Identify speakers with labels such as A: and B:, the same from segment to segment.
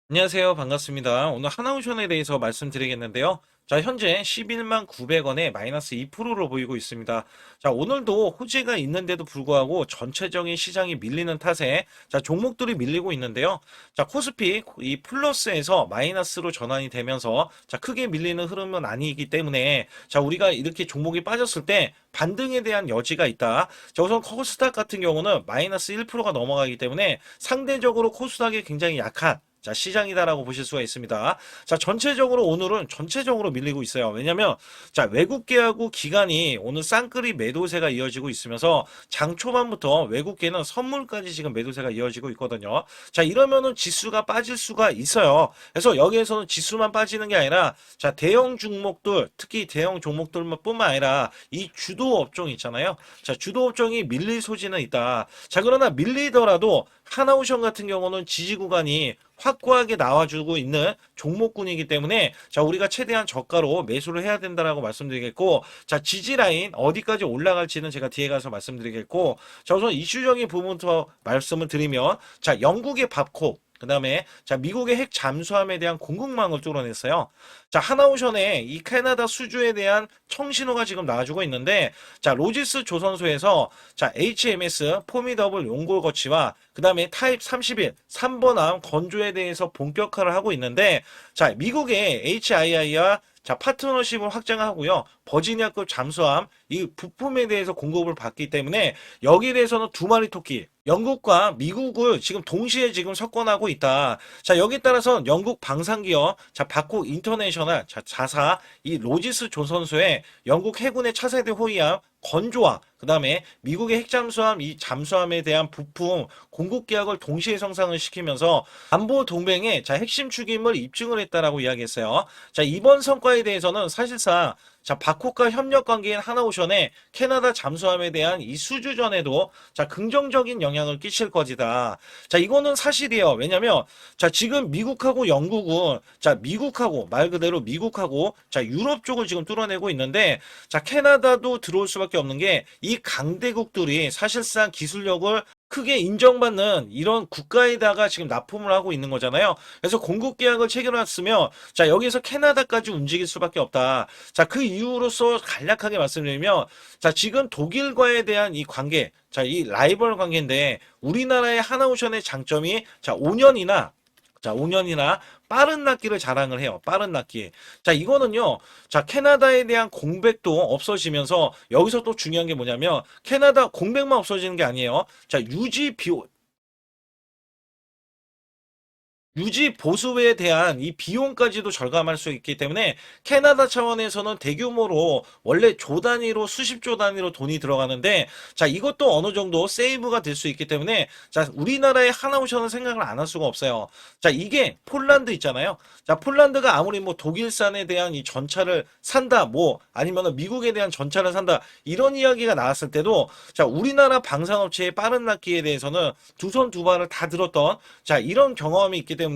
A: 안녕하세요. 반갑습니다. 오늘 하나오션에 대해서 말씀드리겠는데요. 자, 현재 11만 900원에 마이너스 2%로 보이고 있습니다. 자, 오늘도 호재가 있는데도 불구하고 전체적인 시장이 밀리는 탓에 자, 종목들이 밀리고 있는데요. 자, 코스피 이 플러스에서 마이너스로 전환이 되면서 자, 크게 밀리는 흐름은 아니기 때문에 자, 우리가 이렇게 종목이 빠졌을 때 반등에 대한 여지가 있다. 자, 우선 코스닥 같은 경우는 마이너스 1%가 넘어가기 때문에 상대적으로 코스닥이 굉장히 약한 자, 시장이다라고 보실 수가 있습니다. 자, 전체적으로 오늘은 전체적으로 밀리고 있어요. 왜냐면, 자, 외국계하고 기관이 오늘 쌍끌이 매도세가 이어지고 있으면서 장 초반부터 외국계는 선물까지 지금 매도세가 이어지고 있거든요. 자, 이러면은 지수가 빠질 수가 있어요. 그래서 여기에서는 지수만 빠지는 게 아니라, 자, 대형 종목들, 특히 대형 종목들뿐만 아니라 이 주도 업종 있잖아요. 자, 주도 업종이 밀릴 소지는 있다. 자, 그러나 밀리더라도 하나오션 같은 경우는 지지 구간이 확고하게 나와주고 있는 종목군이기 때문에 자 우리가 최대한 저가로 매수를 해야 된다라고 말씀드리겠고 자 지지 라인 어디까지 올라갈지는 제가 뒤에 가서 말씀드리겠고 자 우선 이슈적인 부분부터 말씀을 드리면 자 영국의 밥코 그 다음에 자 미국의 핵 잠수함에 대한 공급망을 뚫어냈어요. 자 하나오션에 이 캐나다 수주에 대한 청신호가 지금 나와주고 있는데 자 로지스 조선소에서 자 HMS 포미더블 용골 거치와 그 다음에 타입 31 3번함 건조에 대해서 본격화를 하고 있는데 자 미국의 HII와 자 파트너십을 확장하고요. 버지니아급 잠수함 이 부품에 대해서 공급을 받기 때문에 여기에 대해서는 두 마리 토끼 영국과 미국을 지금 동시에 지금 석권하고 있다. 자, 여기에 따라서 영국 방산기업, 자, 박콕 인터내셔널, 자, 자사, 이 로지스 조선소의 영국 해군의 차세대 호위함, 건조와 그 다음에 미국의 핵잠수함 이 잠수함에 대한 부품 공급 계약을 동시에 성사을 시키면서 안보 동맹의 자 핵심 축임을 입증을 했다라고 이야기했어요. 자 이번 성과에 대해서는 사실상 자 바코카 협력 관계인 하나오션의 캐나다 잠수함에 대한 이 수주전에도 자 긍정적인 영향을 끼칠 것이다. 자 이거는 사실이에요. 왜냐면 자 지금 미국하고 영국은 자 미국하고 말 그대로 미국하고 자 유럽 쪽을 지금 뚫어내고 있는데 자 캐나다도 들어올 수밖에 없는 게 이 강대국들이 사실상 기술력을 크게 인정받는 이런 국가에다가 지금 납품을 하고 있는 거잖아요. 그래서 공급 계약을 체결했으면 자 여기서 캐나다까지 움직일 수밖에 없다. 자 그 이유로서 간략하게 말씀드리면 자 지금 독일과에 대한 이 관계 자 이 라이벌 관계인데 우리나라의 하나오션의 장점이 자 5년이나 자, 5년이나 빠른 납기를 자랑을 해요. 빠른 납기. 자, 이거는요. 자, 캐나다에 대한 공백도 없어지면서 여기서 또 중요한 게 뭐냐면 캐나다 공백만 없어지는 게 아니에요. 자, 유지 보수에 대한 이 비용까지도 절감할 수 있기 때문에 캐나다 차원에서는 대규모로 원래 조 단위로 수십조 단위로 돈이 들어가는데 자 이것도 어느 정도 세이브가 될 수 있기 때문에 자 우리나라의 하나오션은 생각을 안 할 수가 없어요. 자 이게 폴란드 있잖아요. 자 폴란드가 아무리 뭐 독일산에 대한 이 전차를 산다 뭐 아니면은 미국에 대한 전차를 산다 이런 이야기가 나왔을 때도 자 우리나라 방산업체의 빠른 납기에 대해서는 두 손 두 발을 다 들었던 자 이런 경험이 있기 때문에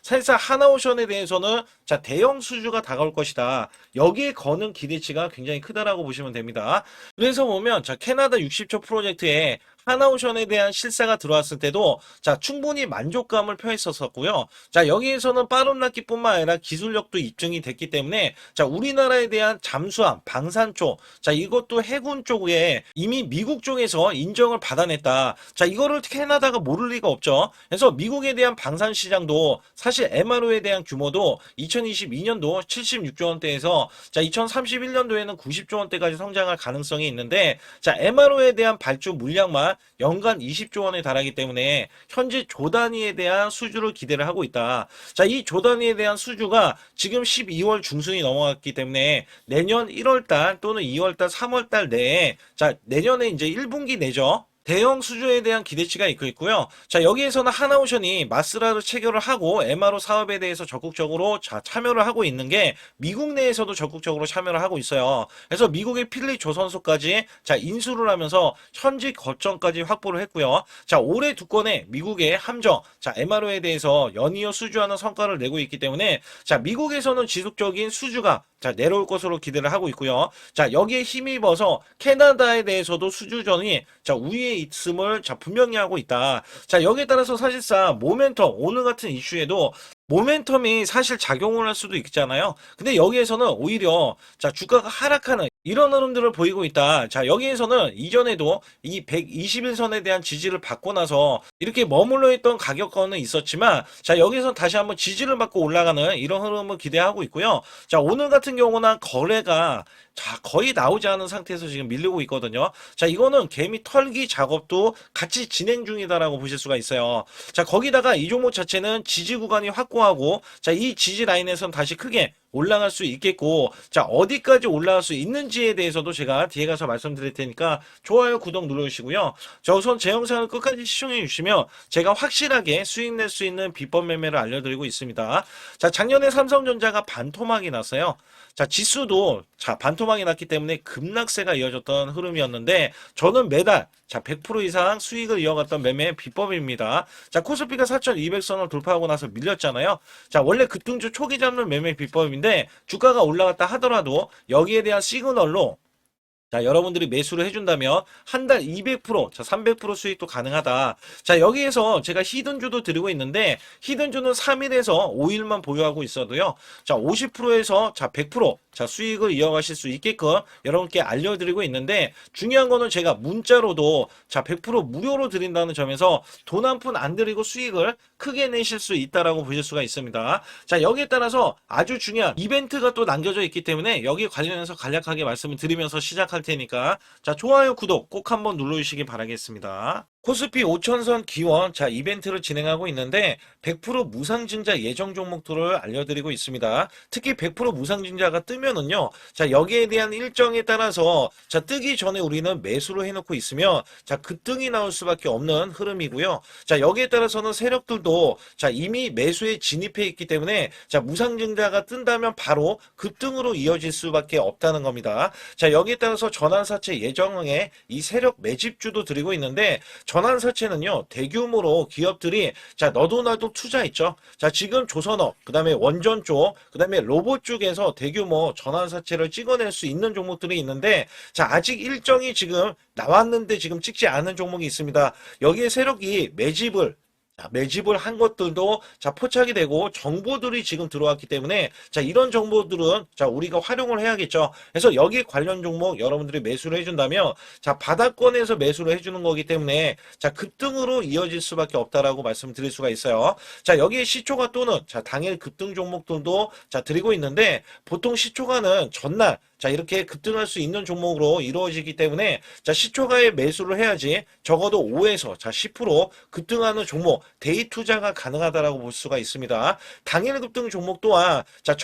A: 사실상 하나오션에 대해서는 자 대형 수주가 다가올 것이다. 여기에 거는 기대치가 굉장히 크다라고 보시면 됩니다. 그래서 보면 자 캐나다 60초 프로젝트에 하나오션에 대한 실사가 들어왔을 때도 자 충분히 만족감을 표했었고요. 자 여기에서는 빠른 납기뿐만 아니라 기술력도 입증이 됐기 때문에 자 우리나라에 대한 잠수함, 방산 쪽, 자 이것도 해군 쪽에 이미 미국 쪽에서 인정을 받아냈다. 자 이거를 캐나다가 모를 리가 없죠. 그래서 미국에 대한 방산 시장도 사실 MRO에 대한 규모도 2022년도 76조 원대에서 자 2031년도에는 90조 원대까지 성장할 가능성이 있는데 자 MRO에 대한 발주 물량만 연간 20조 원에 달하기 때문에 현재 조 단위에 대한 수주를 기대를 하고 있다. 자, 이 조 단위에 대한 수주가 지금 12월 중순이 넘어갔기 때문에 내년 1월 달 또는 2월 달, 3월 달 내에 자, 내년에 이제 1분기 내죠. 대형 수주에 대한 기대치가 있고요. 자, 여기에서는 하나오션이 마스라를 체결을 하고 MRO 사업에 대해서 적극적으로 참여를 하고 있는 게 미국 내에서도 적극적으로 참여를 하고 있어요. 그래서 미국의 필립 조선소까지 자, 인수를 하면서 현지 거점까지 확보를 했고요. 자, 올해 두 건의 미국의 함정, 자, MRO에 대해서 연이어 수주하는 성과를 내고 있기 때문에 자, 미국에서는 지속적인 수주가 자, 내려올 것으로 기대를 하고 있고요. 자, 여기에 힘입어서 캐나다에 대해서도 수주전이 자, 우위에 있음을 자, 분명히 하고 있다. 자, 여기에 따라서 사실상 모멘텀 오늘 같은 이슈에도 모멘텀이 사실 작용을 할 수도 있잖아요. 근데 여기에서는 오히려 자 주가가 하락하는 이런 흐름들을 보이고 있다. 자 여기에서는 이전에도 이 121선에 대한 지지를 받고 나서 이렇게 머물러 있던 가격권은 있었지만 자 여기서 다시 한번 지지를 받고 올라가는 이런 흐름을 기대하고 있고요. 자 오늘 같은 경우는 거래가 자 거의 나오지 않은 상태에서 지금 밀리고 있거든요. 자 이거는 개미 털기 작업도 같이 진행 중이다라고 보실 수가 있어요. 자 거기다가 이 종목 자체는 지지 구간이 확고하고 자 이 지지 라인에선 다시 크게 올라갈 수 있겠고 자 어디까지 올라갈 수 있는지에 대해서도 제가 뒤에 가서 말씀드릴 테니까 좋아요 구독 눌러주시고요. 자 우선 제 영상을 끝까지 시청해 주시면 제가 확실하게 수익 낼 수 있는 비법 매매를 알려드리고 있습니다. 자 작년에 삼성전자가 반토막이 났어요. 자 지수도 자 반토막이 났기 때문에 급락세가 이어졌던 흐름이었는데 저는 매달 자 100% 이상 수익을 이어갔던 매매 비법입니다. 자 코스피가 4200선을 돌파하고 나서 밀렸잖아요. 자 원래 급등주 초기 잡는 매매 비법인데 주가가 올라갔다 하더라도 여기에 대한 시그널로 자, 여러분들이 매수를 해준다면 한 달 200%, 자, 300% 수익도 가능하다. 자, 여기에서 제가 히든주도 드리고 있는데, 히든주는 3일에서 5일만 보유하고 있어도요. 자, 50%에서 자, 100%, 자, 수익을 이어가실 수 있게끔 여러분께 알려드리고 있는데, 중요한 거는 제가 문자로도 자, 100% 무료로 드린다는 점에서 돈 한 푼 안 들이고 수익을 크게 내실 수 있다라고 보실 수가 있습니다. 자, 여기에 따라서 아주 중요한 이벤트가 또 남겨져 있기 때문에 여기 관련해서 간략하게 말씀을 드리면서 시작할 테니까 자 좋아요 구독 꼭 한번 눌러주시기 바라겠습니다. 코스피 5천선 기원 자 이벤트를 진행하고 있는데 100% 무상증자 예정 종목들을 알려드리고 있습니다. 특히 100% 무상증자가 뜨면은요 자 여기에 대한 일정에 따라서 자 뜨기 전에 우리는 매수를 해놓고 있으면 자 급등이 나올 수밖에 없는 흐름이고요. 자 여기에 따라서는 세력들도 자 이미 매수에 진입해 있기 때문에 자 무상증자가 뜬다면 바로 급등으로 이어질 수밖에 없다는 겁니다. 자 여기에 따라서 전환사채 예정에 이 세력 매집주도 드리고 있는데 전환사채는요 대규모로 기업들이 자 너도 나도 투자했죠. 자 지금 조선업 그다음에 원전 쪽 그다음에 로봇 쪽에서 대규모 전환사채를 찍어낼 수 있는 종목들이 있는데 자 아직 일정이 지금 나왔는데 지금 찍지 않은 종목이 있습니다. 여기에 세력이 매집을 한 것들도 자 포착이 되고 정보들이 지금 들어왔기 때문에 자 이런 정보들은 자 우리가 활용을 해야겠죠. 그래서 여기 관련 종목 여러분들이 매수를 해준다면 자 바닥권에서 매수를 해주는 거기 때문에 자 급등으로 이어질 수밖에 없다라고 말씀드릴 수가 있어요. 자 여기에 시초가 또는 자 당일 급등 종목들도 자 드리고 있는데 보통 시초가는 전날 자 이렇게 급등할 수 있는 종목으로 이루어지기 때문에 자 시초가에 매수를 해야지 적어도 5에서 자 10% 급등하는 종목 데이 투자가 가능하다라고 볼 수가 있습니다. 당일 급등 종목 또한 자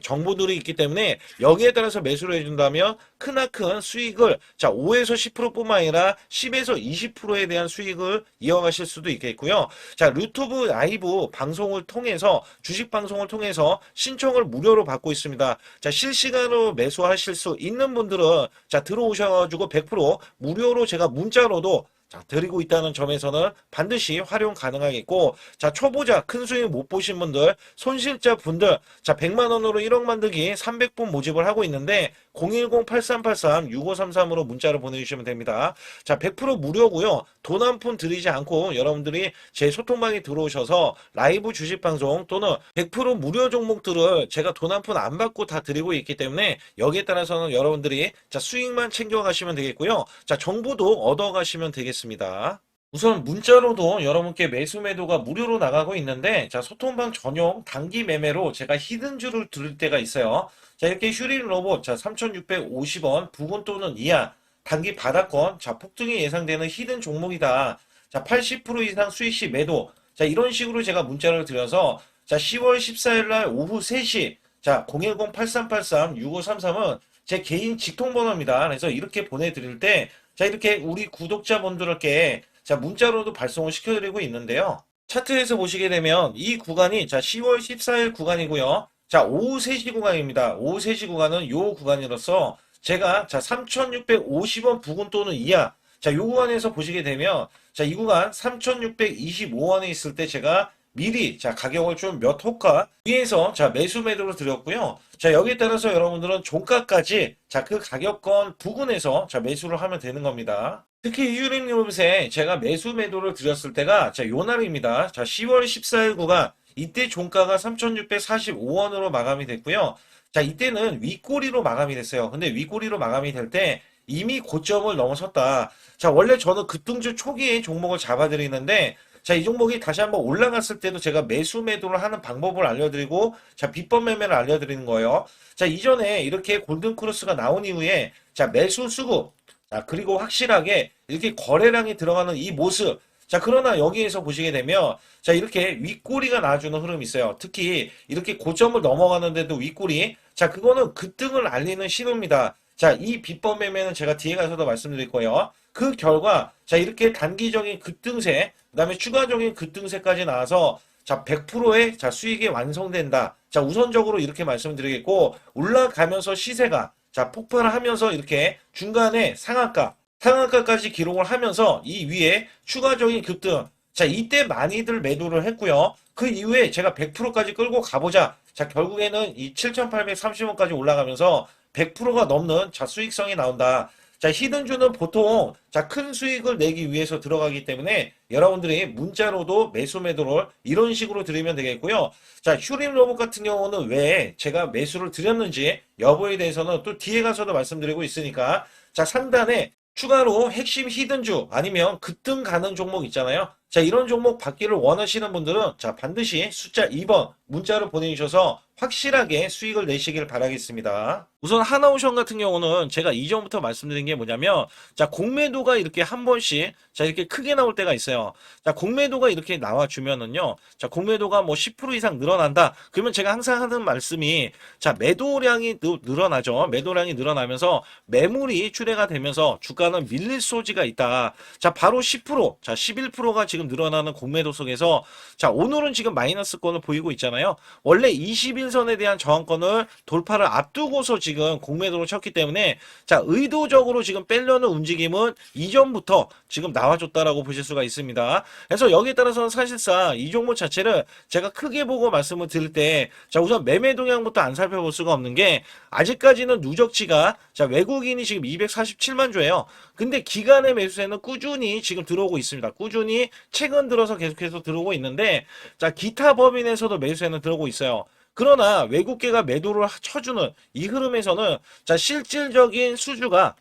A: 정보들이 있기 때문에 여기에 따라서 매수를 해준다면 크나큰 수익을 자 5에서 10%뿐만 아니라 10에서 20%에 대한 수익을 이어가실 수도 있겠고요. 자 유튜브 라이브 방송을 통해서 주식 방송을 통해서 신청을 무료로 받고 있습니다. 자 실시간으로 매수하실 수 있는 분들은 자 들어오셔가지고 100% 무료로 제가 문자로도 자, 드리고 있다는 점에서는 반드시 활용 가능하겠고, 자, 초보자, 큰 수익 못 보신 분들, 손실자 분들, 자, 100만원으로 1억 만들기 300분 모집을 하고 있는데, 010-8383-6533으로 문자를 보내주시면 됩니다. 자, 100% 무료고요. 돈 한 푼 들이지 않고 여러분들이 제 소통방에 들어오셔서 라이브 주식방송 또는 100% 무료 종목들을 제가 돈 한 푼 안 받고 다 드리고 있기 때문에 여기에 따라서는 여러분들이 자, 수익만 챙겨가시면 되겠고요. 자, 정보도 얻어가시면 되겠습니다. 우선 문자로도 여러분께 매수 매도가 무료로 나가고 있는데 자 소통방 전용 단기 매매로 제가 히든주를 드릴 때가 있어요. 자 이렇게 휴린 로봇 자 3,650원 부근 또는 이하 단기 바닥권 자 폭등이 예상되는 히든 종목이다. 자 80% 이상 수익 시 매도 자 이런 식으로 제가 문자를 드려서 자 10월 14일 날 오후 3시 자 010-8383-6533은 제 개인 직통번호입니다. 그래서 이렇게 보내드릴 때 자 이렇게 우리 구독자분들께 자 문자로도 발송을 시켜드리고 있는데요. 차트에서 보시게 되면 이 구간이 자 10월 14일 구간이고요. 자 오후 3시 구간입니다. 오후 3시 구간은 요 구간이로서 제가 자 3,650원 부근 또는 이하 자 요 구간에서 보시게 되면 자 이 구간 3,625원에 있을 때 제가 미리 자 가격을 좀 몇 호가 위에서 자 매수 매도를 드렸고요. 자 여기에 따라서 여러분들은 종가까지 자 그 가격권 부근에서 자 매수를 하면 되는 겁니다. 특히 휴림유럽에 제가 매수 매도를 드렸을 때가 자, 요 날입니다. 자, 10월 14일 구간 이때 종가가 3,645원으로 마감이 됐고요. 자, 이때는 윗꼬리로 마감이 됐어요. 근데 윗꼬리로 마감이 될 때 이미 고점을 넘어섰다. 자, 원래 저는 급등주 초기에 종목을 잡아드리는데 자, 이 종목이 다시 한번 올라갔을 때도 제가 매수 매도를 하는 방법을 알려드리고 자, 비법 매매를 알려드리는 거예요. 자, 이전에 이렇게 골든크로스가 나온 이후에 자, 매수 수급 자, 그리고 확실하게 이렇게 거래량이 들어가는 이 모습. 자, 그러나 여기에서 보시게 되면, 자, 이렇게 윗꼬리가 나와주는 흐름이 있어요. 특히 이렇게 고점을 넘어가는데도 윗꼬리. 자, 그거는 급등을 알리는 신호입니다. 자, 이 비법 매매는 제가 뒤에 가서도 말씀드릴 거예요. 그 결과, 자, 이렇게 단기적인 급등세, 그 다음에 추가적인 급등세까지 나와서, 자, 100%의 자, 수익이 완성된다. 자, 우선적으로 이렇게 말씀드리겠고, 올라가면서 시세가 자, 폭발을 하면서 이렇게 중간에 상한가까지 기록을 하면서 이 위에 추가적인 급등. 자, 이때 많이들 매도를 했고요. 그 이후에 제가 100%까지 끌고 가보자. 자, 결국에는 이 7,830원까지 올라가면서 100%가 넘는 자, 수익성이 나온다. 자, 히든주는 보통 자, 큰 수익을 내기 위해서 들어가기 때문에 여러분들이 문자로도 매수 매도를 이런 식으로 드리면 되겠고요. 자, 휴림 로봇 같은 경우는 왜 제가 매수를 드렸는지 여부에 대해서는 또 뒤에 가서도 말씀드리고 있으니까 자, 상단에 추가로 핵심 히든주 아니면 급등 가는 종목 있잖아요. 자, 이런 종목 받기를 원하시는 분들은 자, 반드시 숫자 2번 문자로 보내주셔서 확실하게 수익을 내시길 바라겠습니다. 우선 하나오션 같은 경우는 제가 이전부터 말씀드린 게 뭐냐면 자, 공매도가 이렇게 한 번씩 자, 이렇게 크게 나올 때가 있어요. 자, 공매도가 이렇게 나와주면은요. 자, 공매도가 뭐 10% 이상 늘어난다. 그러면 제가 항상 하는 말씀이 자, 매도량이 늘어나죠. 매도량이 늘어나면서 매물이 출회가 되면서 주가는 밀릴 소지가 있다. 자, 바로 10%, 자, 11%가 지금 늘어나는 공매도 속에서 자, 오늘은 지금 마이너스권을 보이고 있잖아요. 원래 21선에 대한 저항권을 돌파를 앞두고서 지금 공매도로 쳤기 때문에 자, 의도적으로 지금 빼려는 움직임은 이전부터 지금 나와줬다라고 보실 수가 있습니다. 그래서 여기에 따라서는 사실상 이 종목 자체를 제가 크게 보고 말씀을 드릴 때 자, 우선 매매 동향부터 안 살펴볼 수가 없는 게 아직까지는 누적치가 자, 외국인이 지금 247만 주예요. 근데 기간의 매수세는 꾸준히 지금 들어오고 있습니다. 꾸준히 최근 들어서 계속해서 들어오고 있는데 자, 기타 법인에서도 매수세는 들어오고 있어요. 그러나 외국계가 매도를 쳐주는 이 흐름에서는 자, 실질적인 수주가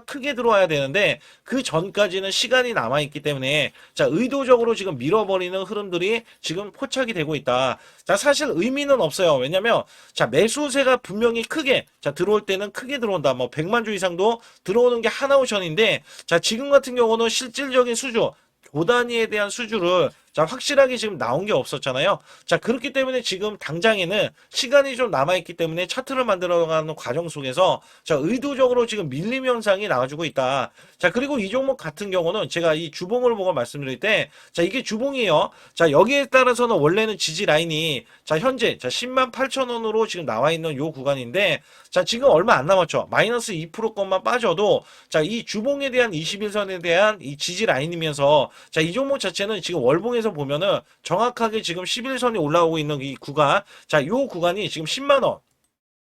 A: 크게 들어와야 되는데 그 전까지는 시간이 남아 있기 때문에 자, 의도적으로 지금 밀어버리는 흐름들이 지금 포착이 되고 있다. 자, 사실 의미는 없어요. 왜냐면 자, 매수세가 분명히 크게 자, 들어올 때는 크게 들어온다. 뭐 100만 주 이상도 들어오는 게 하나오션인데 자, 지금 같은 경우는 실질적인 수주 조단위에 대한 수주를 자, 확실하게 지금 나온 게 없었잖아요. 자, 그렇기 때문에 지금 당장에는 시간이 좀 남아있기 때문에 차트를 만들어가는 과정 속에서 자, 의도적으로 지금 밀림 현상이 나와주고 있다. 자, 그리고 이 종목 같은 경우는 제가 이 주봉을 보고 말씀드릴 때 자, 이게 주봉이에요. 자, 여기에 따라서는 원래는 지지 라인이 자, 현재 자, 10만 8천 원으로 지금 나와 있는 요 구간인데 자, 지금 얼마 안 남았죠. 마이너스 2%것만 빠져도 자, 이 주봉에 대한 21선에 대한 이 지지 라인이면서 자, 이 종목 자체는 지금 월봉에서 보면은 정확하게 지금 11선이 올라오고 있는 이 구간 자, 요 구간이 지금 10만 원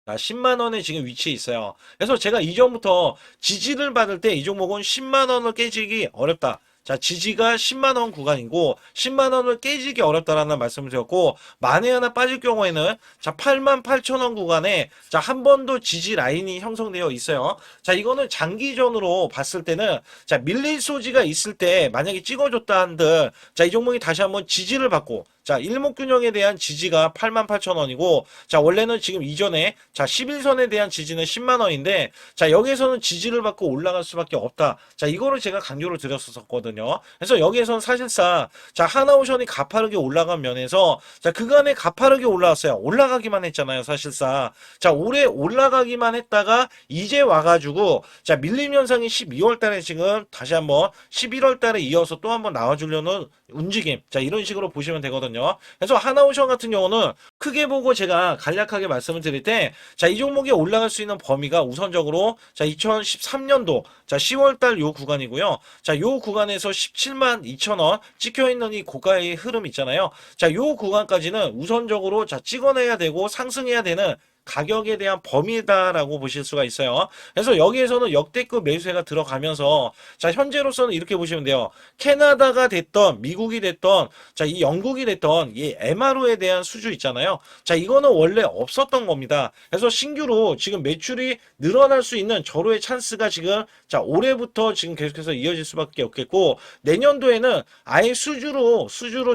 A: 10만 원에 지금 위치해 있어요. 그래서 제가 이전부터 지지를 받을 때 이 종목은 10만 원을 깨지기 어렵다. 자, 지지가 10만 원 구간이고 10만 원을 깨지기 어렵다라는 말씀을 드렸고 만에 하나 빠질 경우에는 자, 8만 8천 원 구간에 자, 한 번 더 지지 라인이 형성되어 있어요. 자, 이거는 장기전으로 봤을 때는 자, 밀릴 소지가 있을 때 만약에 찍어줬다 한들 자, 이 종목이 다시 한번 지지를 받고 자, 일목균형에 대한 지지가 8만 8천 원이고 자, 원래는 지금 이전에 자, 11선에 대한 지지는 10만 원인데 자, 여기에서는 지지를 받고 올라갈 수밖에 없다. 자, 이거를 제가 강조를 드렸었거든요. 그래서 여기에서는 사실상 자, 하나오션이 가파르게 올라간 면에서 자, 그간에 가파르게 올라왔어요. 올라가기만 했잖아요, 사실상. 자, 올해 올라가기만 했다가 이제 와가지고 자, 밀림 현상이 12월 달에 지금 다시 한번 11월 달에 이어서 또 한번 나와주려는 움직임. 자, 이런 식으로 보시면 되거든요. 그래서 하나오션 같은 경우는 크게 보고 제가 간략하게 말씀을 드릴 때 자, 이 종목이 올라갈 수 있는 범위가 우선적으로 자, 2013년도 자, 10월 달 요 구간이고요. 자, 요 구간에서 17만 2천 원 찍혀 있는 이 고가의 흐름 있잖아요. 자, 요 구간까지는 우선적으로 자, 찍어내야 되고 상승해야 되는 가격에 대한 범위다라고 보실 수가 있어요. 그래서 여기에서는 역대급 매수세가 들어가면서 자, 현재로서는 이렇게 보시면 돼요. 캐나다가 됐던 미국이 됐던 자, 이 영국이 됐던 이 MRO에 대한 수주 있잖아요. 자, 이거는 원래 없었던 겁니다. 그래서 신규로 지금 매출이 늘어날 수 있는 절호의 찬스가 지금 자, 올해부터 지금 계속해서 이어질 수밖에 없겠고 내년도에는 아예 수주로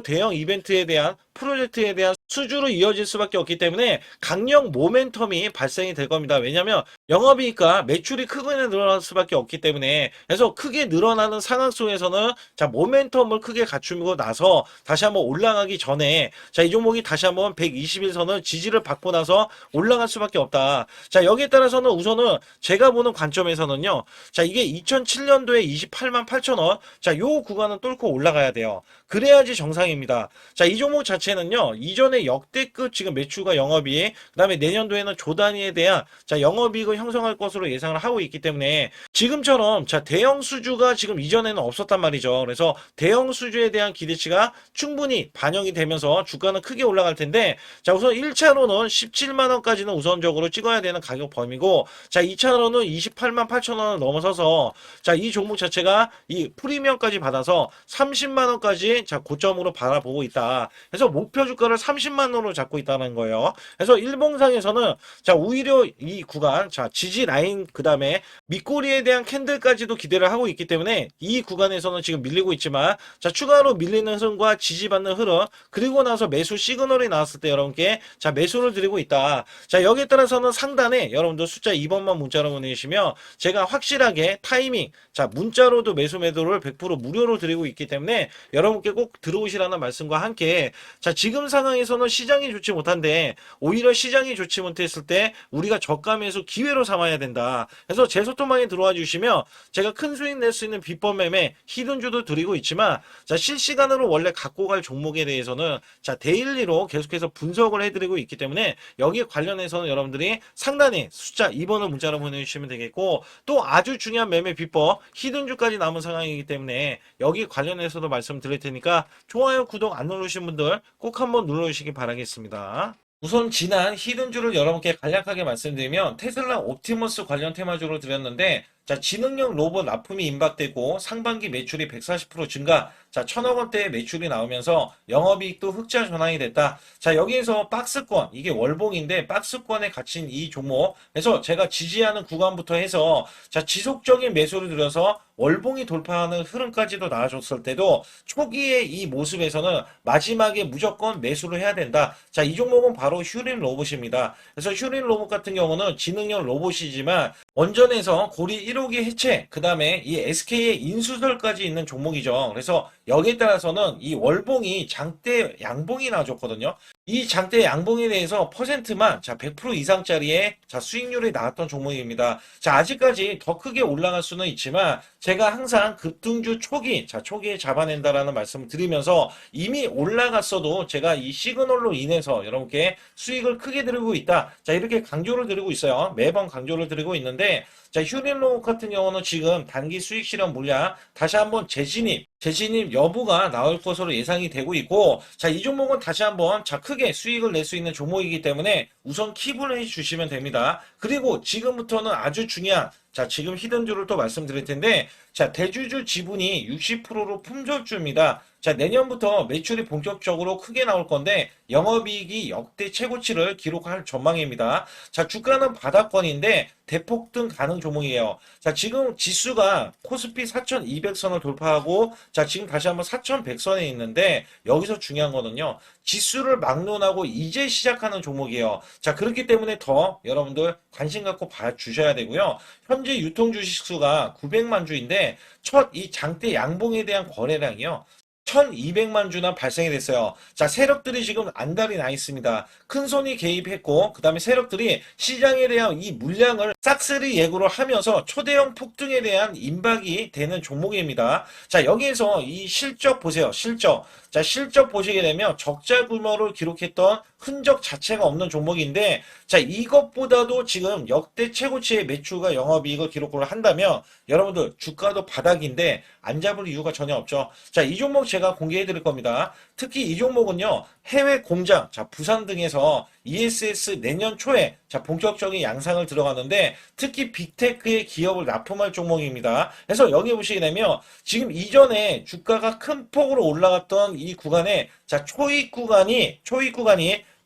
A: 대형 이벤트에 대한 프로젝트에 대한 수주로 이어질 수밖에 없기 때문에 강력 모멘텀이 발생이 될 겁니다. 왜냐하면 영업이익과 매출이 크게 늘어날 수밖에 없기 때문에 그래서 크게 늘어나는 상황 속에서는 자 모멘텀을 크게 갖추고 나서 다시 한번 올라가기 전에 자 이 종목이 다시 한번 120일선을 지지를 받고 나서 올라갈 수밖에 없다. 자 여기에 따라서는 우선은 제가 보는 관점에서는요. 자 이게 2007년도에 28만 8천 원. 자 요 구간은 뚫고 올라가야 돼요. 그래야지 정상입니다. 자 이 종목 자체는요. 이전에 역대급 지금 매출과 영업이익 그다음에 내년도에는 조 단위에 대한 자 영업이익을 형성할 것으로 예상을 하고 있기 때문에 지금처럼 자 대형 수주가 지금 이전에는 없었단 말이죠. 그래서 대형 수주에 대한 기대치가 충분히 반영이 되면서 주가는 크게 올라갈 텐데 자 우선 1차로는 17만 원까지는 우선적으로 찍어야 되는 가격 범위고 자 2차로는 28만 8천 원을 넘어서서 자 이 종목 자체가 이 프리미엄까지 받아서 30만 원까지 자 고점으로 바라보고 있다. 그래서 목표 주가를 30만 원으로 잡고 있다는 거예요. 그래서 일봉상에서는 자 오히려 이 구간 자 지지 라인 그다음에 밑꼬리에 대한 캔들까지도 기대를 하고 있기 때문에 이 구간에서는 지금 밀리고 있지만 자 추가로 밀리는 흐름과 지지받는 흐름 그리고 나서 매수 시그널이 나왔을 때 여러분께 자 매수를 드리고 있다. 자 여기에 따라서는 상단에 여러분들 숫자 2번만 문자로 보내주시면 제가 확실하게 타이밍 자 문자로도 매수 매도를 100% 무료로 드리고 있기 때문에 여러분께 꼭 들어오시라는 말씀과 함께 자 지금 상황에서는 시장이 좋지 못한데 오히려 시장이 좋지 못했을 때 우리가 저가 매수 기회로 삼아야 된다. 그래서 제 소통방에 들어와 주시면 제가 큰 수익 낼 수 있는 비법 매매 히든주도 드리고 있지만 자 실시간으로 원래 갖고 갈 종목에 대해서는 자 데일리로 계속해서 분석을 해드리고 있기 때문에 여기에 관련해서는 여러분들이 상단에 숫자 2번을 문자로 보내주시면 되겠고 또 아주 중요한 매매 비법 히든주까지 남은 상황이기 때문에 여기 관련해서도 말씀드릴 테니까 좋아요 구독 안 누르신 분들 꼭 한번 눌러주시기 바라겠습니다. 우선 지난 히든주를 여러분께 간략하게 말씀드리면 테슬라 옵티머스 관련 테마주로 드렸는데 자 지능형 로봇 납품이 임박되고 상반기 매출이 140% 증가 자 1,000억 원대의 매출이 나오면서 영업이익도 흑자 전환이 됐다. 자 여기에서 박스권 이게 월봉인데 박스권에 갇힌 이 종목 그래서 제가 지지하는 구간부터 해서 자 지속적인 매수를 들여서 월봉이 돌파하는 흐름까지도 나와줬을 때도 초기의 이 모습에서는 마지막에 무조건 매수를 해야 된다. 자 이 종목은 바로 휴린 로봇입니다. 그래서 휴린 로봇 같은 경우는 지능형 로봇이지만 원전에서 고리 1호기 해체 그 다음에 이 SK의 인수설까지 있는 종목이죠. 그래서 여기에 따라서는 이 월봉이 장대 양봉이 나와줬거든요. 이 장대 양봉에 대해서 퍼센트만 자 100% 이상짜리의 자 수익률이 나왔던 종목입니다. 자 아직까지 더 크게 올라갈 수는 있지만 제가 항상 급등주 초기 자 초기에 잡아낸다라는 말씀을 드리면서 이미 올라갔어도 제가 이 시그널로 인해서 여러분께 수익을 크게 드리고 있다. 자 이렇게 강조를 드리고 있어요. 매번 강조를 드리고 있는데 자 휴린로봇 같은 경우는 지금 단기 수익 실현 물량 다시 한번 재진입 여부가 나올 것으로 예상이 되고 있고 자 이 종목은 다시 한번 자 크게 수익을 낼 수 있는 종목이기 때문에 우선 킵을 해 주시면 됩니다. 그리고 지금부터는 아주 중요한 자 지금 히든주를 또 말씀드릴 텐데 자 대주주 지분이 60%로 품절주입니다. 자 내년부터 매출이 본격적으로 크게 나올 건데 영업이익이 역대 최고치를 기록할 전망입니다. 자 주가는 바닥권인데 대폭등 가능 종목이에요. 자 지금 지수가 코스피 4200선을 돌파하고 자 지금 다시 한번 4100선에 있는데 여기서 중요한 거는요. 지수를 막론하고 이제 시작하는 종목이에요. 자 그렇기 때문에 더 여러분들 관심 갖고 봐주셔야 되고요. 현재 유통 주식 수가 900만 주인데 첫 이 장대 양봉에 대한 거래량이요. 1200만 주나 발생이 됐어요. 자, 세력들이 지금 안달이 나 있습니다. 큰 손이 개입했고, 그 다음에 세력들이 시장에 대한 이 물량을 싹쓸이 예고를 하면서 초대형 폭등에 대한 임박이 되는 종목입니다. 자, 여기에서 이 실적 보세요. 실적. 자, 실적 보시게 되면 적자 규모를 기록했던 흔적 자체가 없는 종목인데, 자, 이것보다도 지금 역대 최고치의 매출과 영업이익을 기록을 한다면, 여러분들 주가도 바닥인데 안 잡을 이유가 전혀 없죠. 자, 이 종목 제가 제가 공개해 드릴 겁니다. 특히 이 종목은요, 해외 공장, 자, 부산 등에서 ESS 내년 초에 자, 본격적인 양상을 들어가는데 특히 빅테크의 기업을 납품할 종목입니다. 그래서 여기 보시게 되면 지금 이전에 주가가 큰 폭으로 올라갔던 이 구간에 자, 초입 구간이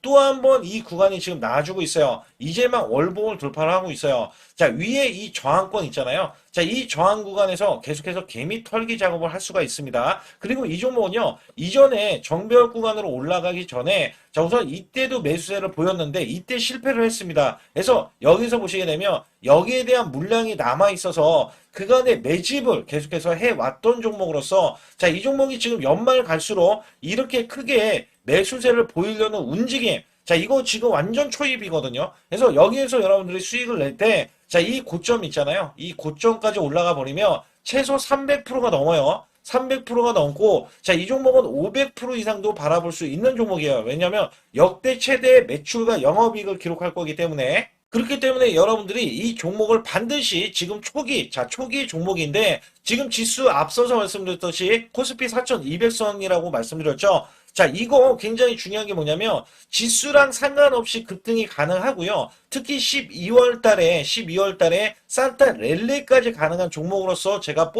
A: 또 한 번 이 구간이 지금 나와주고 있어요. 이제만 월봉을 돌파를 하고 있어요. 자, 위에 이 저항권 있잖아요. 자, 이 저항 구간에서 계속해서 개미 털기 작업을 할 수가 있습니다. 그리고 이 종목은요, 이전에 정배열 구간으로 올라가기 전에 자, 우선 이때도 매수세를 보였는데 이때 실패를 했습니다. 그래서 여기서 보시게 되면 여기에 대한 물량이 남아 있어서 그간의 매집을 계속해서 해왔던 종목으로서 자, 이 종목이 지금 연말 갈수록 이렇게 크게 매수세를 보이려는 움직임. 자, 이거 지금 완전 초입이거든요. 그래서 여기에서 여러분들이 수익을 낼 때, 자, 이 고점 있잖아요. 이 고점까지 올라가 버리면 최소 300%가 넘어요. 300%가 넘고, 자, 이 종목은 500% 이상도 바라볼 수 있는 종목이에요. 왜냐하면 역대 최대 매출과 영업이익을 기록할 거기 때문에. 그렇기 때문에 여러분들이 이 종목을 반드시 지금 초기 종목인데, 지금 지수 앞서서 말씀드렸듯이 코스피 4200선이라고 말씀드렸죠. 자, 이거 굉장히 중요한 게 뭐냐면 지수랑 상관없이 급등이 가능하고요. 특히 12월 달에 산타 랠리까지 가능한 종목으로서 제가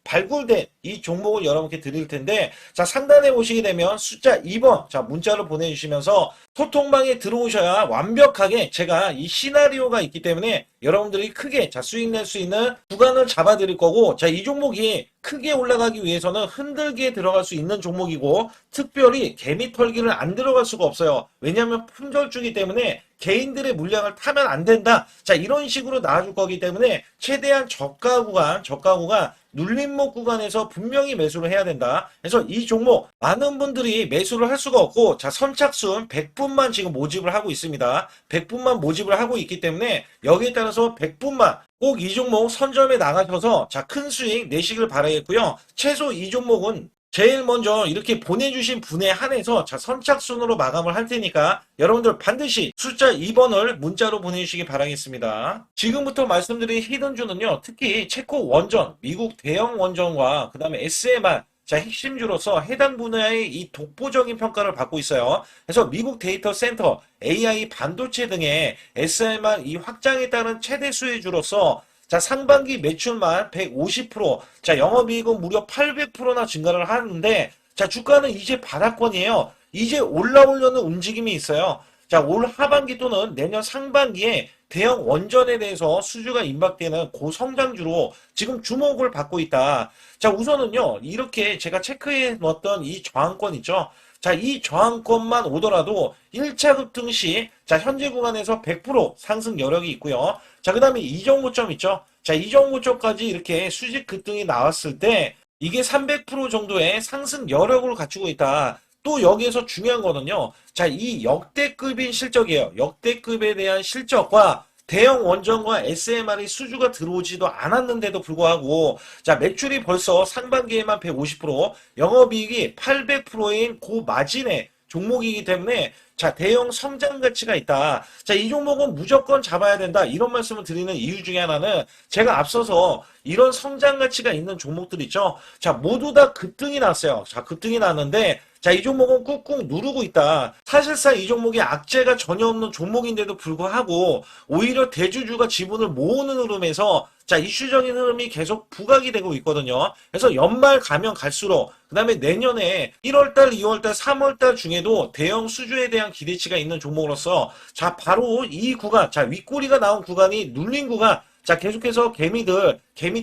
A: 발굴된 이 종목을 여러분께 드릴 텐데 자, 상단에 보시게 되면 숫자 2번 자, 문자를 보내주시면서 소통방에 들어오셔야 완벽하게 제가 이 시나리오가 있기 때문에 여러분들이 크게 자, 수익 낼 수 있는 구간을 잡아 드릴 거고 자, 이 종목이 크게 올라가기 위해서는 흔들기에 들어갈 수 있는 종목이고 특별히 개미 털기를 안 들어갈 수가 없어요. 왜냐하면 품절주기 때문에 개인들의 물량을 타면 안 된다. 자, 이런 식으로 나와줄 거기 때문에 최대한 저가 구간 눌림목 구간에서 분명히 매수를 해야 된다. 그래서 이 종목 많은 분들이 매수를 할 수가 없고 자, 선착순 100분만 지금 모집을 하고 있습니다. 100분만 모집을 하고 있기 때문에 여기에 따라서 100분만 꼭 이 종목 선점에 나가셔서 자, 큰 수익 내시길 바라겠고요. 최소 이 종목은 제일 먼저 이렇게 보내주신 분에 한해서 자, 선착순으로 마감을 할 테니까 여러분들 반드시 숫자 2번을 문자로 보내주시기 바라겠습니다. 지금부터 말씀드린 히든주는요. 특히 체코 원전, 미국 대형 원전과 그 다음에 SMR 자, 핵심주로서 해당 분야의 이 독보적인 평가를 받고 있어요. 그래서 미국 데이터 센터, AI 반도체 등의 SMR 이 확장에 따른 최대 수혜주로서 자, 상반기 매출만 150%, 자, 영업이익은 무려 800%나 증가를 하는데, 자, 주가는 이제 바닥권이에요. 이제 올라오려는 움직임이 있어요. 자, 올 하반기 또는 내년 상반기에 대형 원전에 대해서 수주가 임박되는 고성장주로 지금 주목을 받고 있다. 자, 우선은요, 이렇게 제가 체크해 놓았던 이 저항권 있죠. 자, 이 저항권만 오더라도 1차 급등 시, 자, 현재 구간에서 100% 상승 여력이 있고요. 자, 그 다음에 이정고점 있죠. 자, 이정고점까지 이렇게 수직 급등이 나왔을 때, 이게 300% 정도의 상승 여력을 갖추고 있다. 또 여기에서 중요한 거는요. 자, 이 역대급인 실적이에요. 역대급에 대한 실적과 대형 원전과 SMR이 수주가 들어오지도 않았는데도 불구하고 자, 매출이 벌써 상반기에만 150%, 영업이익이 800%인 고마진의 종목이기 때문에 자, 대형 성장 가치가 있다. 자, 이 종목은 무조건 잡아야 된다. 이런 말씀을 드리는 이유 중에 하나는 제가 앞서서 이런 성장 가치가 있는 종목들 있죠. 자, 모두 다 급등이 났어요. 자, 급등이 났는데 자, 이 종목은 꾹꾹 누르고 있다. 사실상 이 종목이 악재가 전혀 없는 종목인데도 불구하고 오히려 대주주가 지분을 모으는 흐름에서 자, 이슈적인 흐름이 계속 부각이 되고 있거든요. 그래서 연말 가면 갈수록 그 다음에 내년에 1월달, 2월달, 3월달 중에도 대형 수주에 대한 기대치가 있는 종목으로서 자, 바로 이 구간, 자, 윗꼬리가 나온 구간이 눌린 구간, 자, 계속해서 개미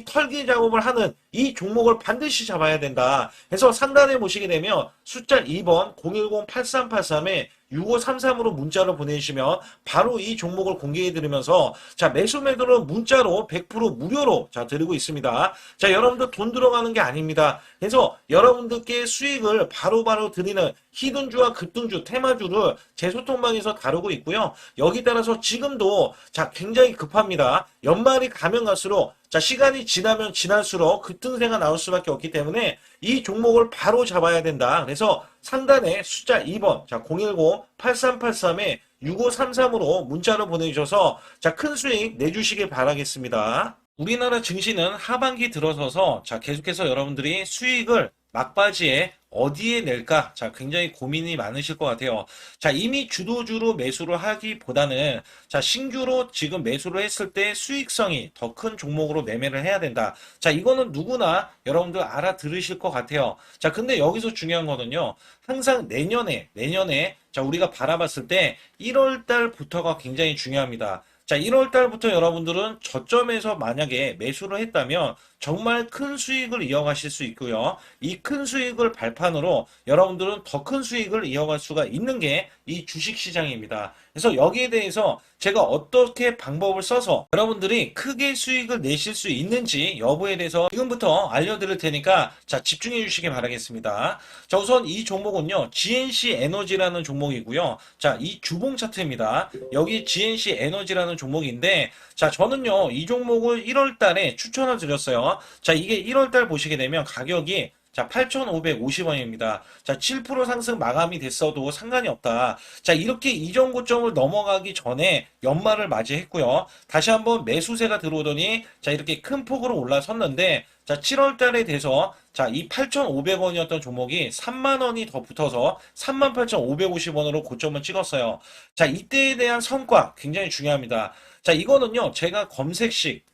A: 털기 작업을 하는 이 종목을 반드시 잡아야 된다. 그래서 상단에 보시게 되면 숫자 2번 010-8383에 6533으로 문자로 보내주시면 바로 이 종목을 공개해드리면서 자, 매수 매도는 문자로 100% 무료로 자, 드리고 있습니다. 자, 여러분들 돈 들어가는 게 아닙니다. 그래서 여러분들께 수익을 바로바로 드리는 히든주와 급등주, 테마주를 제 소통방에서 다루고 있고요. 여기 따라서 지금도 자, 굉장히 급합니다. 연말이 가면 갈수록 자, 시간이 지나면 지날수록 급등세가 나올 수밖에 없기 때문에 이 종목을 바로 잡아야 된다. 그래서 상단에 숫자 2번, 자, 010-8383에 6533으로 문자로 보내주셔서 자, 큰 수익 내주시길 바라겠습니다. 우리나라 증시는 하반기 들어서서 자, 계속해서 여러분들이 수익을 막바지에 어디에 낼까? 자, 굉장히 고민이 많으실 것 같아요. 자, 이미 주도주로 매수를 하기보다는 자, 신규로 지금 매수를 했을 때 수익성이 더 큰 종목으로 매매를 해야 된다. 자, 이거는 누구나 여러분들 알아들으실 것 같아요. 자, 근데 여기서 중요한 거는요. 항상 내년에 자, 우리가 바라봤을 때 1월 달부터가 굉장히 중요합니다. 자, 1월 달부터 여러분들은 저점에서 만약에 매수를 했다면 정말 큰 수익을 이어가실 수 있고요. 이 큰 수익을 발판으로 여러분들은 더 큰 수익을 이어갈 수가 있는 게 이 주식 시장입니다. 그래서 여기에 대해서 제가 어떻게 방법을 써서 여러분들이 크게 수익을 내실 수 있는지 여부에 대해서 지금부터 알려드릴 테니까 자, 집중해 주시기 바라겠습니다. 자, 우선 이 종목은요, GNC 에너지라는 종목이고요. 자, 이 주봉 차트입니다. 여기 GNC 에너지라는 종목인데, 자, 저는요, 이 종목을 1월 달에 추천을 드렸어요. 자, 이게 1월 달 보시게 되면 가격이 자, 8,550원입니다. 자, 7% 상승 마감이 됐어도 상관이 없다. 자, 이렇게 이전 고점을 넘어가기 전에 연말을 맞이했고요. 다시 한번 매수세가 들어오더니 자, 이렇게 큰 폭으로 올라섰는데 자, 7월 달에 돼서 자, 이 8,500원이었던 종목이 3만 원이 더 붙어서 38,550원으로 고점을 찍었어요. 자, 이때에 대한 성과 굉장히 중요합니다. 자, 이거는요, 제가 검색식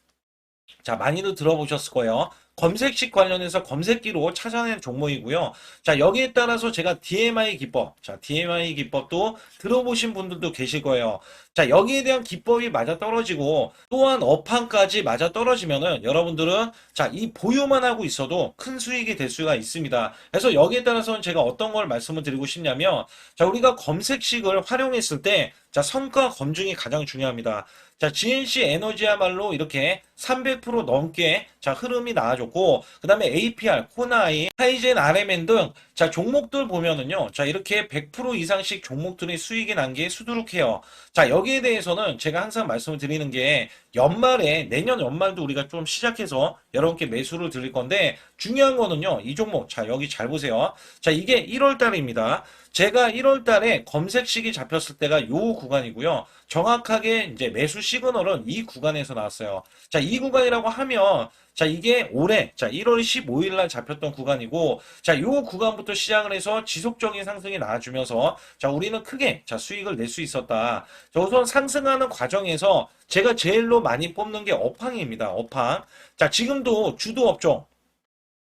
A: 자, 많이들 들어보셨을 거예요. 검색식 관련해서 검색기로 찾아낸 종목이고요. 자, 여기에 따라서 제가 DMI 기법, 자, DMI 기법도 들어보신 분들도 계실 거예요. 자, 여기에 대한 기법이 맞아 떨어지고 또한 업황까지 맞아 떨어지면은 여러분들은 자, 이 보유만 하고 있어도 큰 수익이 될 수가 있습니다. 그래서 여기에 따라서는 제가 어떤 걸 말씀을 드리고 싶냐면 자, 우리가 검색식을 활용했을 때 자, 성과 검증이 가장 중요합니다. 자, GNC 에너지야말로 이렇게 300% 넘게 자, 흐름이 나와줬고, 그 다음에 APR, 코나이, 하이젠, RMN 등 자, 종목들 보면은요. 자, 이렇게 100% 이상씩 종목들이 수익이 난 게 수두룩해요. 자, 여기에 대해서는 제가 항상 말씀을 드리는 게 연말에, 내년 연말도 우리가 좀 시작해서 여러분께 매수를 드릴 건데, 중요한 거는요. 이 종목, 자, 여기 잘 보세요. 자, 이게 1월 달입니다. 제가 1월 달에 검색식이 잡혔을 때가 요 구간이고요. 정확하게 이제 매수 시그널은 이 구간에서 나왔어요. 자, 이 구간이라고 하면 자, 이게 올해 자, 1월 15일 날 잡혔던 구간이고 자, 요 구간부터 시작을 해서 지속적인 상승이 나와주면서 자, 우리는 크게 자, 수익을 낼 수 있었다. 자, 우선 상승하는 과정에서 제가 제일로 많이 뽑는 게 업황입니다. 업황. 자, 지금도 주도 업종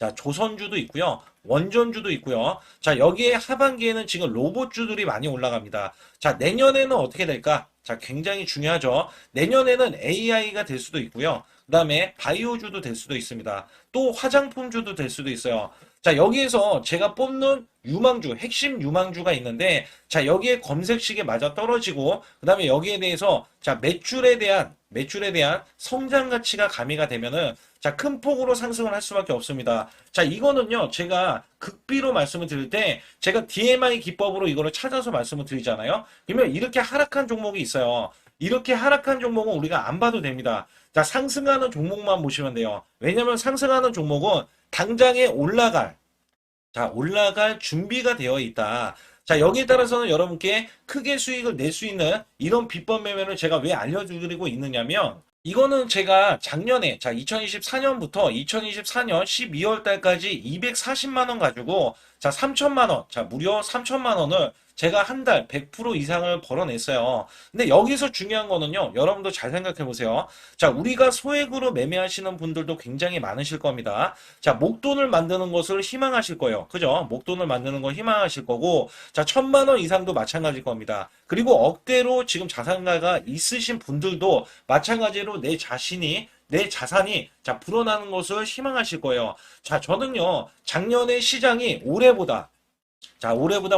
A: 자, 조선주도 있고요. 원전주도 있고요. 자, 여기에 하반기에는 지금 로봇주들이 많이 올라갑니다. 자, 내년에는 어떻게 될까? 자, 굉장히 중요하죠. 내년에는 AI가 될 수도 있고요. 그 다음에 바이오주도 될 수도 있습니다. 또 화장품주도 될 수도 있어요. 자, 여기에서 제가 뽑는 유망주, 핵심 유망주가 있는데, 자, 여기에 검색식에 맞아 떨어지고, 그 다음에 여기에 대해서, 자, 매출에 대한 성장 가치가 가미가 되면은, 자, 큰 폭으로 상승을 할 수밖에 없습니다. 자, 이거는요, 제가 극비로 말씀을 드릴 때, 제가 DMI 기법으로 이거를 찾아서 말씀을 드리잖아요. 그러면 이렇게 하락한 종목이 있어요. 이렇게 하락한 종목은 우리가 안 봐도 됩니다. 자, 상승하는 종목만 보시면 돼요. 왜냐면 상승하는 종목은 당장에 올라갈 준비가 되어 있다. 자, 여기에 따라서는 여러분께 크게 수익을 낼 수 있는 이런 비법 매매를 제가 왜 알려드리고 있느냐면, 이거는 제가 작년에, 자, 2024년부터 2024년 12월 달까지 240만 원 가지고, 자, 3천만 원, 자, 무려 3천만 원을 제가 한 달 100% 이상을 벌어냈어요. 근데 여기서 중요한 거는요, 여러분도 잘 생각해 보세요. 자, 우리가 소액으로 매매하시는 분들도 굉장히 많으실 겁니다. 자, 목돈을 만드는 것을 희망하실 거예요. 그죠? 목돈을 만드는 걸 희망하실 거고, 자, 1,000만 원 이상도 마찬가지일 겁니다. 그리고 억대로 지금 자산가가 있으신 분들도 마찬가지로 내 자산이 자 불어나는 것을 희망하실 거예요. 자, 저는요 작년에 시장이 올해보다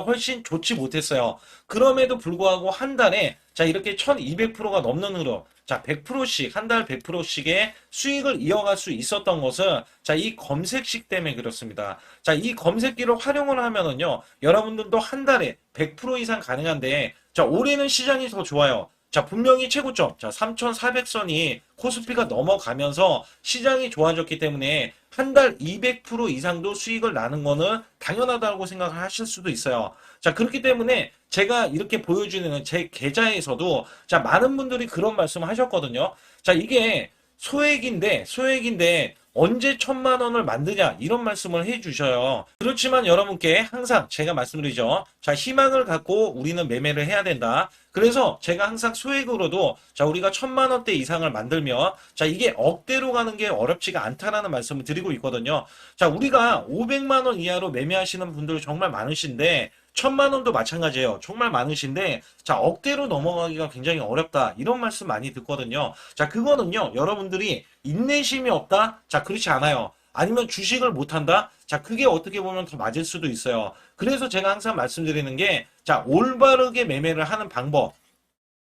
A: 훨씬 좋지 못했어요. 그럼에도 불구하고 한 달에 자 이렇게 1200%가 넘는 흐름, 자 100%씩 한 달 100%씩의 수익을 이어갈 수 있었던 것은 자 이 검색식 때문에 그렇습니다. 자, 이 검색기를 활용을 하면은요 여러분들도 한 달에 100% 이상 가능한데 자 올해는 시장이 더 좋아요. 자, 분명히 최고점, 자, 3,400선이 코스피가 넘어가면서 시장이 좋아졌기 때문에 한 달 200% 이상도 수익을 나는 거는 당연하다고 생각을 하실 수도 있어요. 자, 그렇기 때문에 제가 이렇게 보여주는 제 계좌에서도 자, 많은 분들이 그런 말씀을 하셨거든요. 자, 이게 소액인데 언제 1,000만 원을 만드냐 이런 말씀을 해주셔요. 그렇지만 여러분께 항상 제가 말씀드리죠. 자, 희망을 갖고 우리는 매매를 해야 된다. 그래서 제가 항상 소액으로도 자, 우리가 1,000만 원대 이상을 만들면 자, 이게 억대로 가는 게 어렵지가 않다라는 말씀을 드리고 있거든요. 자, 우리가 500만 원 이하로 매매하시는 분들 정말 많으신데 1,000만 원도 마찬가지예요. 정말 많으신데 자, 억대로 넘어가기가 굉장히 어렵다. 이런 말씀 많이 듣거든요. 자, 그거는요. 여러분들이 인내심이 없다? 자, 그렇지 않아요. 아니면 주식을 못한다? 자, 그게 어떻게 보면 더 맞을 수도 있어요. 그래서 제가 항상 말씀드리는 게 자, 올바르게 매매를 하는 방법.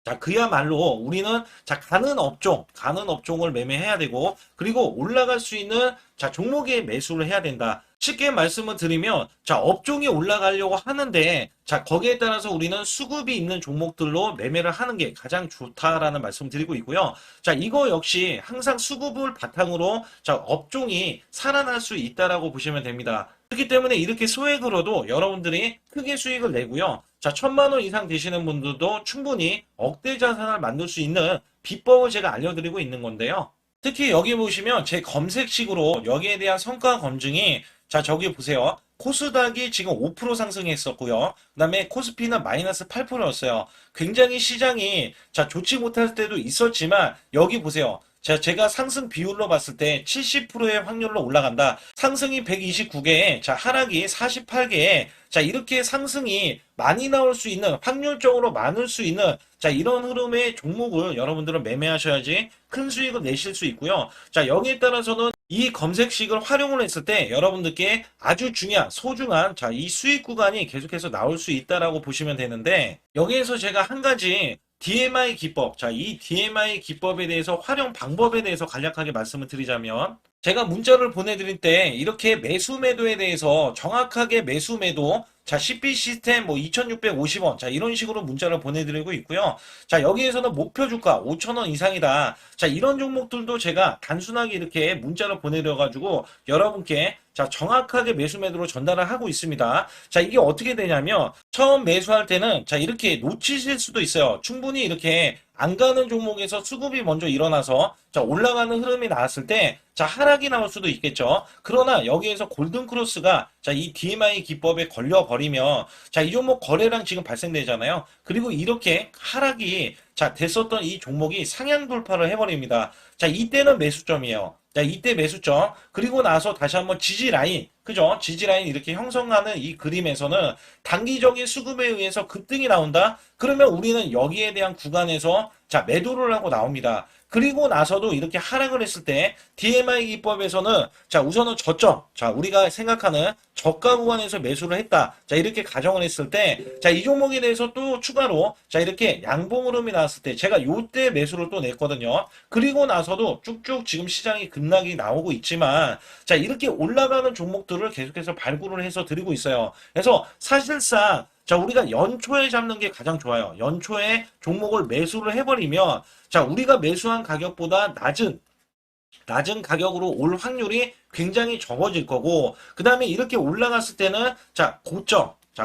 A: 자, 그야말로 우리는 자, 가는 업종을 매매해야 되고, 그리고 올라갈 수 있는 자, 종목에 매수를 해야 된다. 쉽게 말씀을 드리면, 자, 업종이 올라가려고 하는데, 자, 거기에 따라서 우리는 수급이 있는 종목들로 매매를 하는 게 가장 좋다라는 말씀 드리고 있고요. 자, 이거 역시 항상 수급을 바탕으로 자, 업종이 살아날 수 있다라고 보시면 됩니다. 그렇기 때문에 이렇게 소액으로도 여러분들이 크게 수익을 내고요. 자, 1,000만 원 이상 되시는 분들도 충분히 억대 자산을 만들 수 있는 비법을 제가 알려드리고 있는 건데요. 특히 여기 보시면 제 검색식으로 여기에 대한 성과 검증이 자, 저기 보세요. 코스닥이 지금 5% 상승했었고요. 그 다음에 코스피는 마이너스 8%였어요. 굉장히 시장이 자, 좋지 못할 때도 있었지만 여기 보세요. 자, 제가 상승 비율로 봤을 때 70%의 확률로 올라간다. 상승이 129개에, 자, 하락이 48개에, 자, 이렇게 상승이 많이 나올 수 있는, 확률적으로 많을 수 있는, 자, 이런 흐름의 종목을 여러분들은 매매하셔야지 큰 수익을 내실 수 있고요. 자, 여기에 따라서는 이 검색식을 활용을 했을 때 여러분들께 아주 중요한, 소중한, 자, 이 수익 구간이 계속해서 나올 수 있다라고 보시면 되는데, 여기에서 제가 한 가지 DMI 기법, 자, 이 DMI 기법에 대해서 활용 방법에 대해서 간략하게 말씀을 드리자면 제가 문자를 보내드릴 때 이렇게 매수 매도에 대해서 정확하게 매수 매도 자, CP 시스템 뭐 2,650원 자, 이런 식으로 문자를 보내드리고 있고요. 자, 여기에서는 목표 주가 5,000원 이상이다. 자, 이런 종목들도 제가 단순하게 이렇게 문자를 보내드려가지고 여러분께 자, 정확하게 매수 매도로 전달을 하고 있습니다. 자, 이게 어떻게 되냐면 처음 매수할 때는 자, 이렇게 놓치실 수도 있어요. 충분히 이렇게 안 가는 종목에서 수급이 먼저 일어나서 자, 올라가는 흐름이 나왔을 때 자, 하락이 나올 수도 있겠죠. 그러나 여기에서 골든 크로스가 자, 이 DMI 기법에 걸려 버리면 자, 이 종목 거래량 지금 발생되잖아요. 그리고 이렇게 하락이 자, 됐었던 이 종목이 상향 돌파를 해 버립니다. 자, 이때는 매수점이에요. 자, 이때 매수점. 그리고 나서 다시 한번 지지 라인. 그죠? 지지 라인 이렇게 형성하는 이 그림에서는 단기적인 수급에 의해서 급등이 나온다? 그러면 우리는 여기에 대한 구간에서 자, 매도를 하고 나옵니다. 그리고 나서도 이렇게 하락을 했을 때 DMI 기법에서는 자, 우선은 저점. 자, 우리가 생각하는 저가 구간에서 매수를 했다. 자, 이렇게 가정을 했을 때 자, 이 종목에 대해서 또 추가로 자, 이렇게 양봉 흐름이 나왔을 때 제가 요때 매수를 또 냈거든요. 그리고 나서도 쭉쭉 지금 시장이 급락이 나오고 있지만 자, 이렇게 올라가는 종목들을 계속해서 발굴을 해서 드리고 있어요. 그래서 사실상 자, 우리가 연초에 잡는 게 가장 좋아요. 연초에 종목을 매수를 해버리면 자, 우리가 매수한 가격보다 낮은 가격으로 올 확률이 굉장히 적어질 거고, 그 다음에 이렇게 올라갔을 때는 자,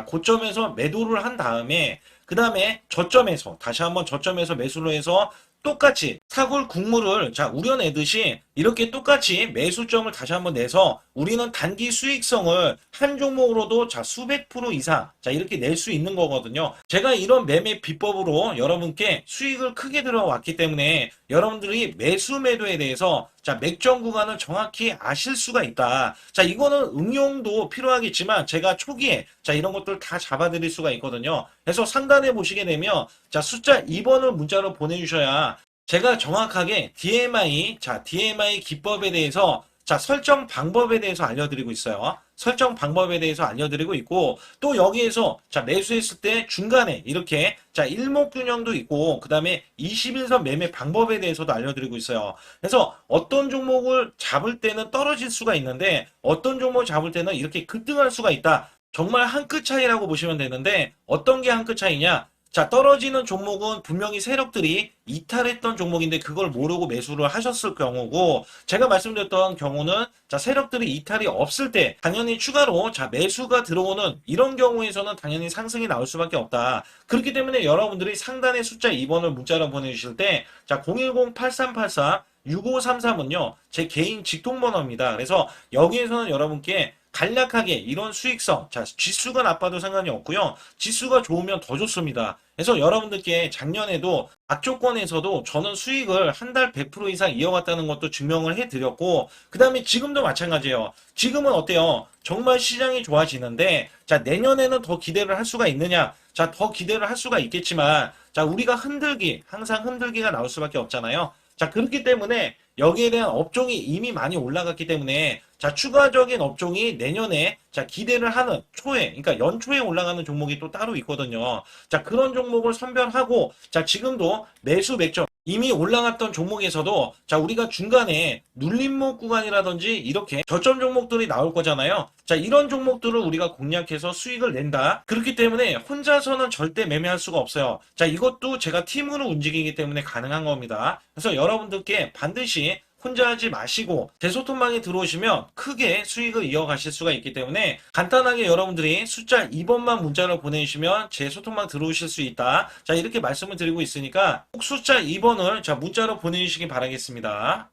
A: 고점에서 매도를 한 다음에 그 다음에 저점에서 다시 한번 저점에서 매수를 해서 똑같이 사골 국물을 자, 우려내듯이 이렇게 똑같이 매수점을 다시 한번 내서 우리는 단기 수익성을 한 종목으로도 자, 수백 프로 이상 자, 이렇게 낼 수 있는 거거든요. 제가 이런 매매 비법으로 여러분께 수익을 크게 들어왔기 때문에 여러분들이 매수 매도에 대해서 자, 맥점 구간을 정확히 아실 수가 있다. 자, 이거는 응용도 필요하겠지만 제가 초기에 자, 이런 것들 다 잡아드릴 수가 있거든요. 그래서 상단에 보시게 되면 자, 숫자 2번을 문자로 보내주셔야 제가 정확하게 DMI 기법에 대해서 자, 설정 방법에 대해서 알려드리고 있어요. 설정 방법에 대해서 알려드리고 있고, 또 여기에서 자, 매수했을 때 중간에 이렇게 자, 일목균형도 있고, 그 다음에 21선 매매 방법에 대해서도 알려드리고 있어요. 그래서 어떤 종목을 잡을 때는 떨어질 수가 있는데, 어떤 종목을 잡을 때는 이렇게 급등할 수가 있다. 정말 한 끗 차이라고 보시면 되는데, 어떤 게 한 끗 차이냐? 자, 떨어지는 종목은 분명히 세력들이 이탈했던 종목인데 그걸 모르고 매수를 하셨을 경우고, 제가 말씀드렸던 경우는 자, 세력들이 이탈이 없을 때 당연히 추가로 자, 매수가 들어오는 이런 경우에서는 당연히 상승이 나올 수밖에 없다. 그렇기 때문에 여러분들이 상단에 숫자 2번을 문자로 보내주실 때 자, 010-8384 6533은요, 제 개인 직통번호입니다. 그래서 여기에서는 여러분께 간략하게 이런 수익성, 자, 지수가 나빠도 상관이 없고요. 지수가 좋으면 더 좋습니다. 그래서 여러분들께 작년에도 악조건에서도 저는 수익을 한 달 100% 이상 이어갔다는 것도 증명을 해드렸고, 그 다음에 지금도 마찬가지예요. 지금은 어때요? 정말 시장이 좋아지는데, 자, 내년에는 더 기대를 할 수가 있느냐? 자, 더 기대를 할 수가 있겠지만, 자, 우리가 흔들기, 항상 흔들기가 나올 수밖에 없잖아요. 자, 그렇기 때문에 여기에 대한 업종이 이미 많이 올라갔기 때문에 자, 추가적인 업종이 내년에 자, 기대를 하는 초에, 그러니까 연초에 올라가는 종목이 또 따로 있거든요. 자, 그런 종목을 선별하고 자, 지금도 매수 맥점 이미 올라갔던 종목에서도 자, 우리가 중간에 눌림목 구간이라든지 이렇게 저점 종목들이 나올 거잖아요. 자, 이런 종목들을 우리가 공략해서 수익을 낸다. 그렇기 때문에 혼자서는 절대 매매할 수가 없어요. 자, 이것도 제가 팀으로 움직이기 때문에 가능한 겁니다. 그래서 여러분들께 반드시 혼자 하지 마시고 제 소통방에 들어오시면 크게 수익을 이어가실 수가 있기 때문에 간단하게 여러분들이 숫자 2번만 문자를 보내주시면 제 소통방 들어오실 수 있다. 자, 이렇게 말씀을 드리고 있으니까 꼭 숫자 2번을 자, 문자로 보내주시기 바라겠습니다.